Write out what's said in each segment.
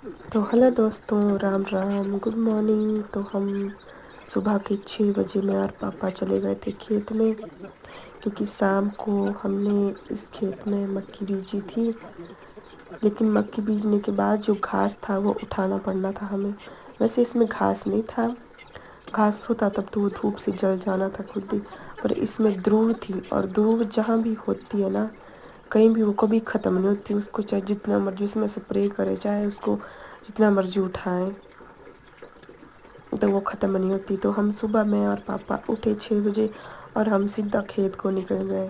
तो हेलो दोस्तों, Ram Ram, good morning. तो हम सुबह के 6 बजे मैं और पापा चले गए थे खेत में, क्योंकि शाम को हमने इस खेत में मक्की बीजी थी। लेकिन मक्की बीजने के बाद जो घास था वो उठाना पड़ना था हमें। वैसे इसमें घास नहीं था, घास होता तब तो वो धूप से जल जाना था खुद ही। पर इसमें ध्रुव थी, और ध्रुव जहाँ भी होती है ना, कहीं भी वो कभी ख़त्म नहीं होती। उसको चाहे जितना मर्जी उसमें स्प्रे करे, चाहे उसको जितना मर्जी उठाएं, तो वो ख़त्म नहीं होती। तो हम सुबह मैं और पापा उठे 6 बजे और हम सीधा खेत को निकल गए।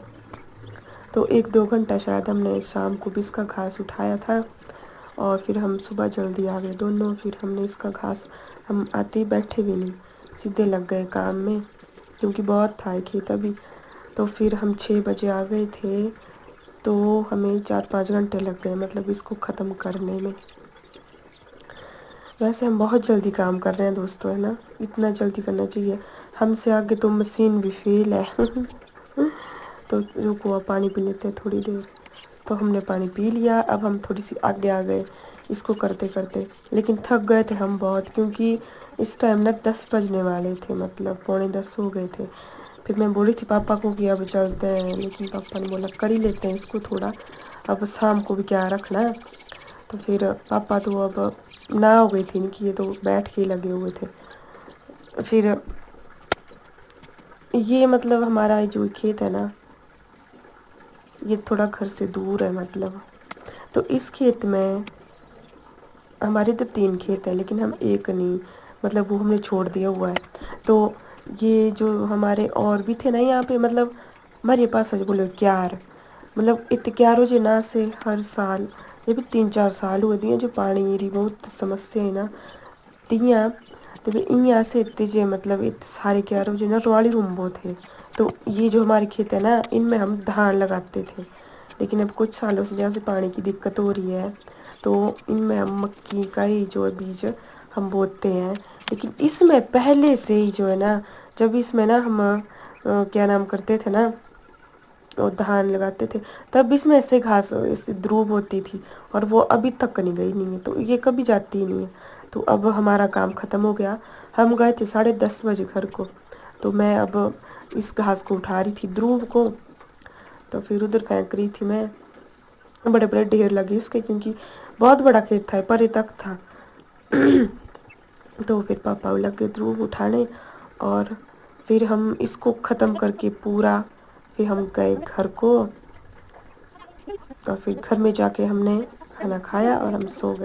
तो 1-2 घंटा शायद हमने शाम को भी इसका घास उठाया था, और फिर हम सुबह जल्दी आ गए दोनों। फिर हमने इसका घास, हम आते ही बैठे भी नहीं, सीधे लग गए काम में, क्योंकि बहुत था ये खेत अभी। तो फिर हम 6 बजे आ गए थे, तो हमें 4-5 घंटे लग गए, मतलब इसको ख़त्म करने में। वैसे हम बहुत जल्दी काम कर रहे हैं दोस्तों, है ना, इतना जल्दी करना चाहिए। हमसे आगे तो मशीन भी फेल है। तो रुको, अब पानी पी लेते हैं थोड़ी देर। तो हमने पानी पी लिया, अब हम थोड़ी सी आगे आ गए इसको करते करते। लेकिन थक गए थे हम बहुत, क्योंकि इस टाइम ना 10 बजने वाले थे, मतलब पौने 10 हो गए थे। फिर मैं बोली थी पापा को कि अब चलते हैं, लेकिन पापा ने बोला कर ही लेते हैं इसको थोड़ा, अब शाम को भी क्या रखना है। तो फिर पापा तो अब ना हो गई थी इनकी, ये तो बैठ के लगे हुए थे। फिर ये मतलब हमारा जो खेत है ना, ये थोड़ा घर से दूर है मतलब। तो इस खेत में, हमारे तो 3 खेत है लेकिन हम एक नहीं, मतलब वो हमने छोड़ दिया हुआ है। तो ये जो हमारे और भी थे ना यहाँ पे, मतलब हमारे पास सच बोलो क्यार, मतलब इत क्यारो जो ना से हर साल, ये भी 3-4 साल हुए दिए जो पानी री बहुत समस्या है ना तियाँ। तो यहाँ से इतने जे मतलब इतने सारे क्यारो जो ना रवाली रूम्बो थे। तो ये जो हमारे खेत है ना, इनमें हम धान लगाते थे। लेकिन अब कुछ सालों से जहाँ से पानी की दिक्कत हो रही है, तो इनमें हम मक्की का ही जो बीज हम बोते हैं। लेकिन इसमें पहले से ही जो है ना, जब इसमें ना हम क्या नाम करते थे ना, और धान लगाते थे, तब इसमें ऐसे घास ऐसे ध्रुव होती थी, और वो अभी तक नहीं गई नहीं है, तो ये कभी जाती ही नहीं है। तो अब हमारा काम ख़त्म हो गया, हम गए थे 10:30 बजे घर को। तो मैं अब इस घास को उठा रही थी ध्रुव को, तो फिर उधर फेंक रही थी मैं। बड़े बड़े ढेर लगे इसके, क्योंकि बहुत बड़ा खेत था, परे तक था। तो फिर पापा लगे ध्रुव उठाने, और फिर हम इसको ख़त्म करके पूरा, फिर हम गए घर को। और फिर घर में जाके हमने खाना खाया और हम सो गए।